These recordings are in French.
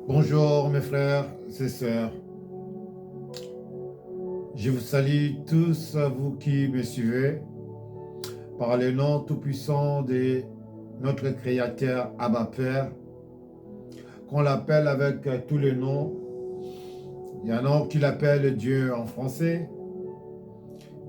Bonjour mes frères et sœurs, je vous salue tous, vous qui me suivez, par le nom tout-puissant de notre Créateur Abba Père, qu'on l'appelle avec tous les noms. Il y en a qui l'appellent Dieu en français,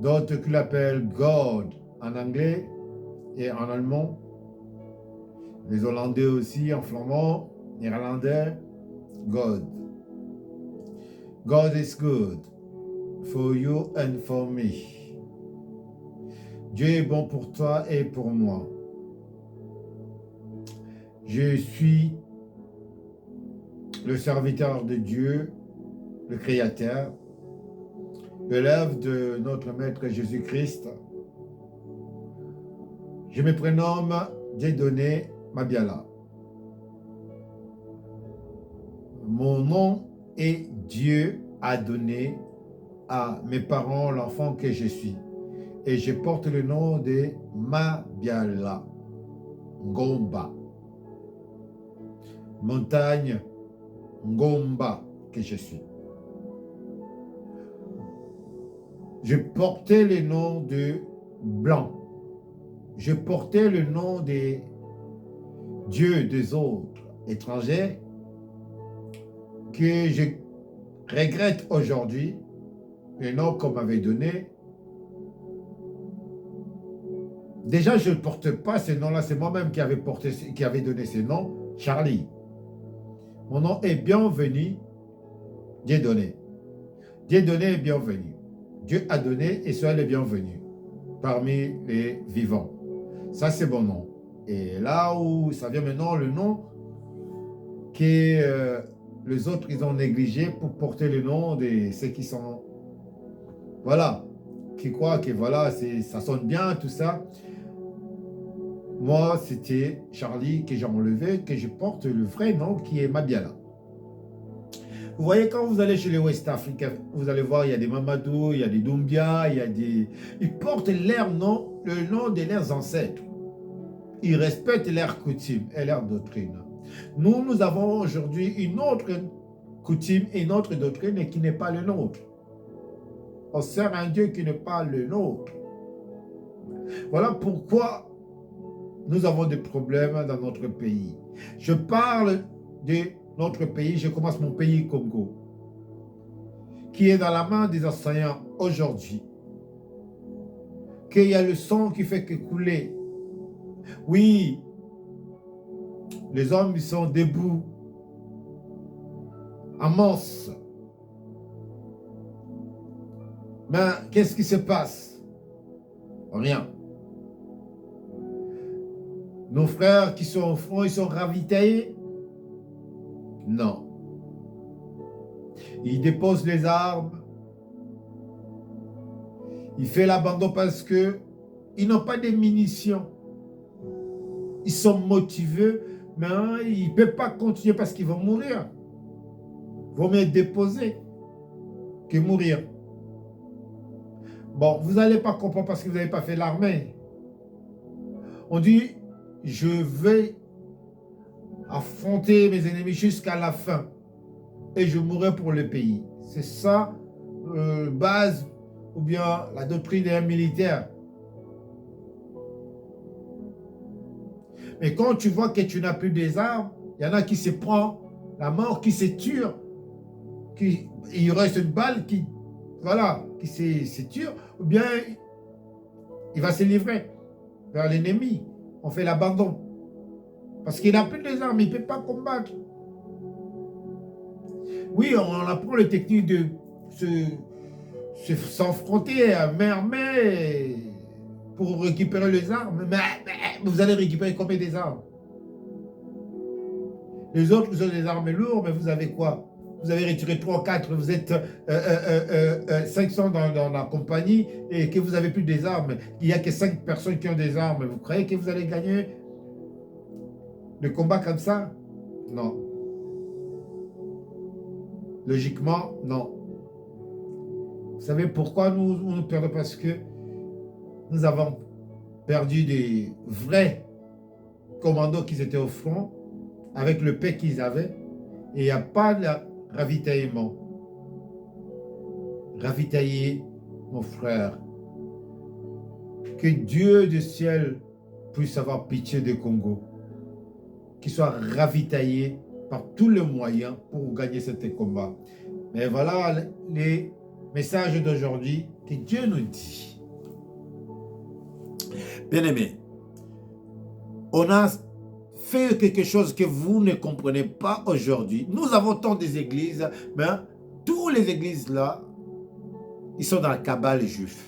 d'autres qui l'appellent God en anglais et en allemand, les Hollandais aussi en flamand, néerlandais, God. God is good for you and for me. Dieu est bon pour toi et pour moi. Je suis le serviteur de Dieu, le Créateur, l'élève de notre Maître Jésus-Christ. Je me prénomme Dieudonné Mabiala. Mon nom est Dieu a donné à mes parents l'enfant que je suis. Et je porte le nom de Mabiala Ngomba. Montagne Ngomba que je suis. Je portais le nom de Blanc. Je portais le nom des dieux des autres étrangers que je regrette aujourd'hui, le nom qu'on m'avait donné. Déjà, je ne porte pas ce nom-là, c'est moi-même qui avait donné ce nom, Charlie. Mon nom est bienvenu, Dieudonné. Dieudonné est bienvenu. Dieu a donné et soyez les bienvenus parmi les vivants. Ça, c'est mon nom. Et là où ça vient maintenant, le nom que les autres, ils ont négligé pour porter le nom de ceux qui sont, voilà, qui croient que voilà, ça sonne bien, tout ça. Moi, c'était Charlie que j'ai enlevé, que je porte le vrai nom qui est Mabiala. Vous voyez, quand vous allez chez les West Africains, vous allez voir, il y a des Mamadou, il y a des Doumbia, il y a des... Ils portent leur nom, le nom de leurs ancêtres. Ils respectent leurs coutumes et leurs doctrines. Nous avons aujourd'hui une autre coutume et une autre doctrine qui n'est pas le nôtre. On sert un Dieu qui n'est pas le nôtre. Voilà pourquoi nous avons des problèmes dans notre pays. Je parle de notre pays, je commence mon pays Congo, qui est dans la main des assaillants aujourd'hui, qu'il y a le sang qui fait que couler. Oui, les hommes ils sont debout, en masse. Mais qu'est-ce qui se passe? Rien. Nos frères qui sont au front, ils sont ravitaillés? Non. Ils déposent les armes. Ils font l'abandon parce que ils n'ont pas de munitions. Ils sont motivés, mais ils ne peuvent pas continuer parce qu'ils vont mourir. Il vaut mieux déposer que mourir. Bon, vous n'allez pas comprendre parce que vous n'avez pas fait l'armée. On dit, je vais affronter mes ennemis jusqu'à la fin et je mourrai pour le pays. C'est ça, base ou bien la doctrine d'un militaire. Mais quand tu vois que tu n'as plus des armes, il y en a qui se prend la mort, qui se tue, il reste une balle qui, voilà, qui se tue, ou bien il va se livrer vers l'ennemi. On fait l'abandon. Parce qu'il n'a plus des armes, il ne peut pas combattre. Oui, on apprend les techniques de s'affronter à main armée pour récupérer les armes. Mais vous allez récupérer combien des armes? Les autres, vous avez des armes lourdes, mais vous avez quoi? Vous avez retiré 3 ou 4, vous êtes 500 dans la compagnie et que vous n'avez plus des armes. Il n'y a que 5 personnes qui ont des armes. Vous croyez que vous allez gagner le combat comme ça? Non. Logiquement, non. Vous savez pourquoi nous perdons? Parce que nous avons perdu des vrais commandos qui étaient au front avec le paix qu'ils avaient. et il n'y a pas de ravitaillement. Ravitailler, mon frère. Que Dieu du ciel puisse avoir pitié du Congo. Qu'il soit ravitaillé par tous les moyens pour gagner ce combat. Mais voilà les messages d'aujourd'hui que Dieu nous dit. Bien-aimés, on a fait quelque chose que vous ne comprenez pas aujourd'hui. Nous avons tant des églises, mais toutes les églises là, ils sont dans la cabale juive.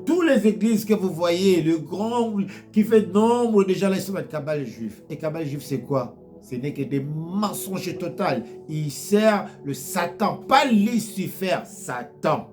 Toutes les églises que vous voyez, le grand qui fait nombre de gens là, ils sont dans la cabale juive. Et cabale juive, c'est quoi? Ce n'est que des mensonges total. Il sert le Satan, pas Lucifer, Satan.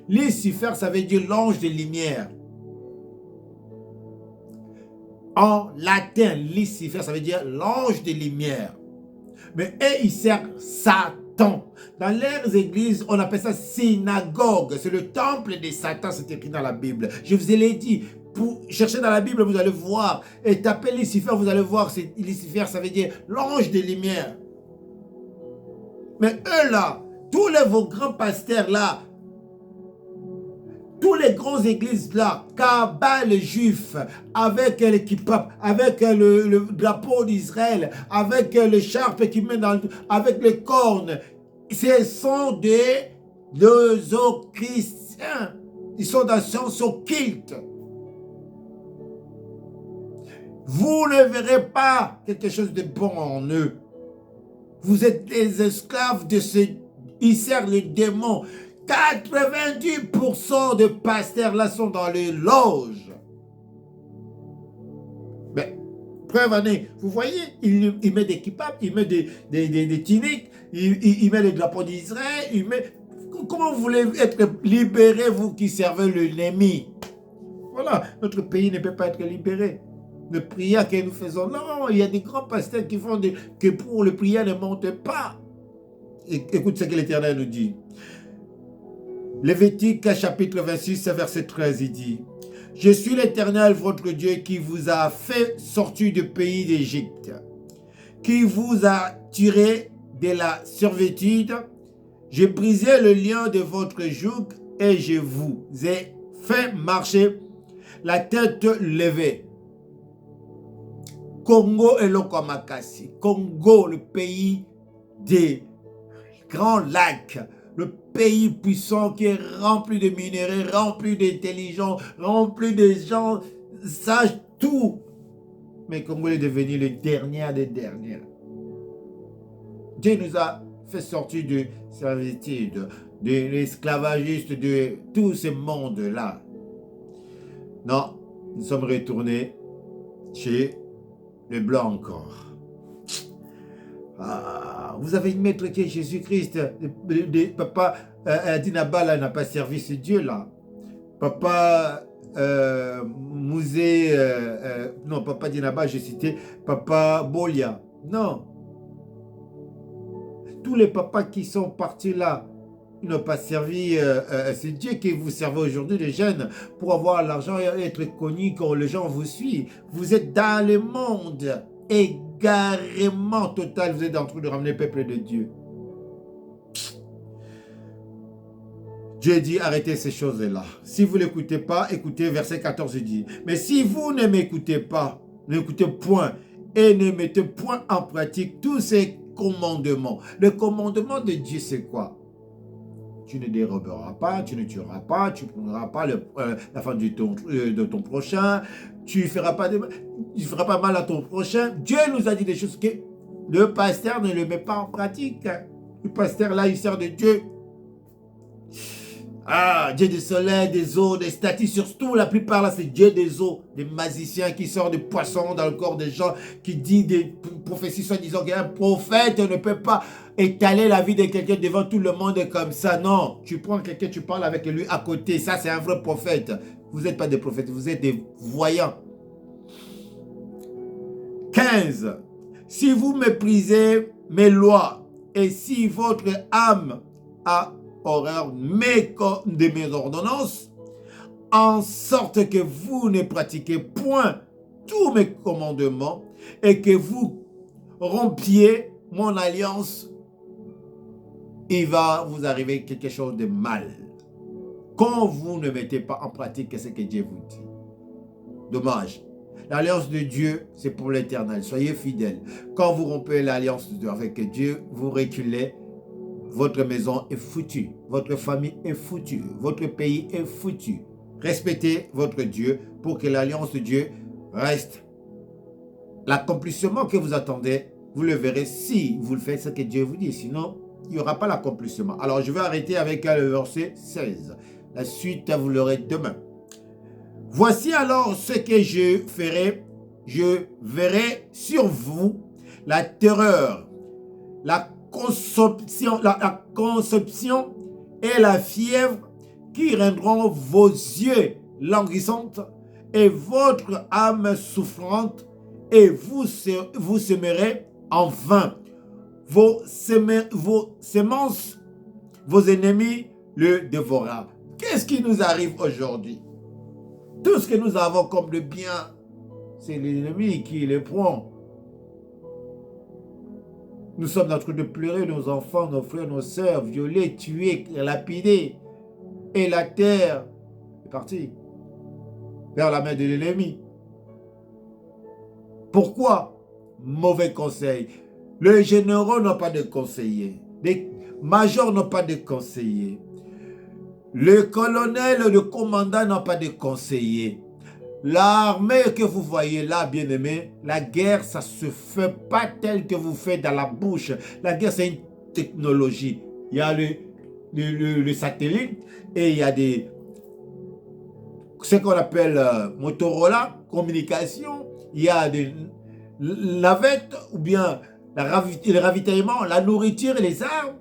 Lucifer, ça veut dire l'ange de lumière. En latin, Lucifer, ça veut dire l'ange de lumière. Mais eux, ils servent Satan. Dans leurs églises, on appelle ça synagogue. C'est le temple de Satan, c'est écrit dans la Bible. Je vous l'ai dit, pour chercher dans la Bible, vous allez voir. Et tapez Lucifer, vous allez voir. Lucifer, ça veut dire l'ange de lumière. Mais eux là, tous vos grands pasteurs là, tous les grandes églises là, cabale juif, avec l'équipe, avec le drapeau d'Israël, avec le charpe qui met dans, avec les cornes, ce sont des chrétiens. Ils sont dans science occulte. Vous ne verrez pas quelque chose de bon en eux. Vous êtes des esclaves de ce... Ils servent le démon. 90% de pasteurs là sont dans les loges. Mais, preuve année, vous voyez, il met des kippas, il met des tuniques, il met les drapeaux d'Israël, il met... Comment vous voulez être libérés, vous qui servez l'ennemi? Voilà, notre pays ne peut pas être libéré. Le prière que nous faisons, non, il y a des grands pasteurs qui font que pour le prière ne monte pas. Écoute ce que l'Éternel nous dit. Lévitique chapitre 26, verset 13, il dit: Je suis l'Éternel, votre Dieu, qui vous a fait sortir du pays d'Égypte, qui vous a tiré de la servitude. J'ai brisé le lien de votre joug et je vous ai fait marcher la tête levée. Congo et Lokomakasi. Congo, le pays des grands lacs. Le pays puissant qui est rempli de minéraux, rempli d'intelligence, rempli de gens sages, tout. Mais Congo est devenu le dernier des derniers. Dieu nous a fait sortir de servitude, de l'esclavagiste, de tout ce monde-là. Non, nous sommes retournés chez les Blancs encore. Ah, vous avez une maître qui est Jésus-Christ. Papa Dinaba n'a pas servi ce Dieu-là. Papa Mouzé, non, Papa Dinaba, j'ai cité Papa Bolia. Non. Tous les papas qui sont partis là, ils n'ont pas servi ce Dieu que vous servez aujourd'hui, les jeunes, pour avoir l'argent et être connus quand les gens vous suivent. Vous êtes dans le monde égarément total, vous êtes en train de ramener le peuple de Dieu. Dieu dit, arrêtez ces choses-là. Si vous ne l'écoutez pas, écoutez, verset 14 dit, mais si vous ne m'écoutez pas, n'écoutez point, et ne mettez point en pratique tous ces commandements. Le commandement de Dieu, c'est quoi? Tu ne déroberas pas, tu ne tueras pas, tu ne prendras pas la femme de ton prochain, tu ne feras pas mal à ton prochain. Dieu nous a dit des choses que le pasteur ne le met pas en pratique. Le pasteur là, il sert de Dieu. Ah, Dieu des soleils, des eaux, des statues, surtout la plupart là, c'est Dieu des eaux, des magiciens qui sortent des poissons dans le corps des gens, qui dit des prophéties soi-disant qu'un prophète ne peut pas étaler la vie de quelqu'un devant tout le monde comme ça. Non, tu prends quelqu'un, tu parles avec lui à côté, ça c'est un vrai prophète. Vous n'êtes pas des prophètes, vous êtes des voyants. 15. Si vous méprisez mes lois et si votre âme a horreur de mes ordonnances, en sorte que vous ne pratiquez point tous mes commandements et que vous rompiez mon alliance, il va vous arriver quelque chose de mal. Quand vous ne mettez pas en pratique ce que Dieu vous dit. Dommage. L'alliance de Dieu, c'est pour l'éternel. Soyez fidèles. Quand vous rompez l'alliance avec Dieu, vous reculez. Votre maison est foutue. Votre famille est foutue. Votre pays est foutu. Respectez votre Dieu pour que l'alliance de Dieu reste. L'accomplissement que vous attendez, vous le verrez si vous le faites ce que Dieu vous dit. Sinon, il n'y aura pas l'accomplissement. Alors, je vais arrêter avec le verset 16. La suite, vous l'aurez demain. Voici alors ce que je ferai. Je verrai sur vous la terreur, la conception et la fièvre qui rendront vos yeux languissantes et votre âme souffrante, et vous semerez en vain. Vos semences, vos ennemis le dévoreront. Qu'est-ce qui nous arrive aujourd'hui? Tout ce que nous avons comme de bien, c'est l'ennemi qui le prend. Nous sommes en train de pleurer, nos enfants, nos frères, nos sœurs, violés, tués, lapidés. Et la terre est partie vers la main de l'ennemi. Pourquoi? Mauvais conseil. Les généraux n'ont pas de conseillers. Les majors n'ont pas de conseillers. Le colonel, le commandant n'ont pas de conseillers. L'armée que vous voyez là, bien-aimés, la guerre, ça ne se fait pas tel que vous faites dans la bouche. La guerre, c'est une technologie. Il y a le satellite et il y a ce qu'on appelle Motorola, communication. Il y a des navettes ou bien le ravitaillement, la nourriture et les armes.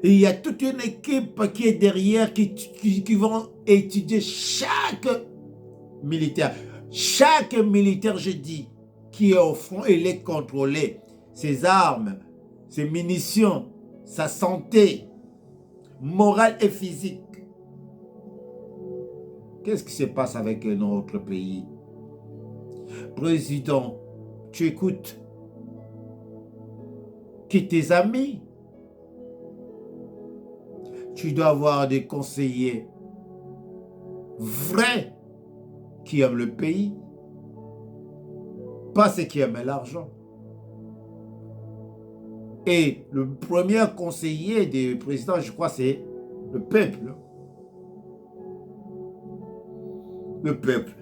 Et il y a toute une équipe qui est derrière, qui vont étudier chaque militaire. Chaque militaire, je dis, qui est au front, et les contrôler. Ses armes, ses munitions, sa santé, morale et physique. Qu'est-ce qui se passe avec notre pays? Président, tu écoutes que tes amis. Tu dois avoir des conseillers vrais qui aiment le pays, pas ceux qui aiment l'argent. Et le premier conseiller du président, je crois, c'est le peuple. Le peuple.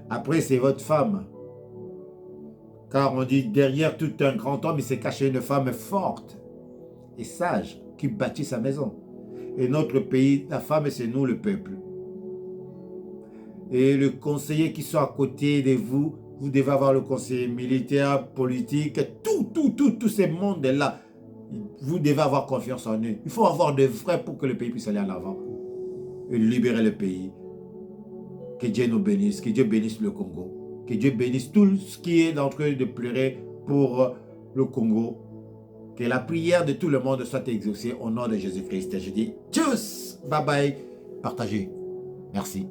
Après, c'est votre femme. Car on dit, derrière tout un grand homme, il s'est caché une femme forte et sage qui bâtit sa maison. Et notre pays, la femme, c'est nous, le peuple. Et le conseiller qui sont à côté de vous, vous devez avoir le conseiller militaire, politique, tous ces mondes-là. Vous devez avoir confiance en eux. Il faut avoir de vrais pour que le pays puisse aller en avant et libérer le pays. Que Dieu nous bénisse, que Dieu bénisse le Congo, que Dieu bénisse tout ce qui est en train de pleurer pour le Congo. Que la prière de tout le monde soit exaucée au nom de Jésus-Christ. Je dis tchuss, bye bye, partagez. Merci.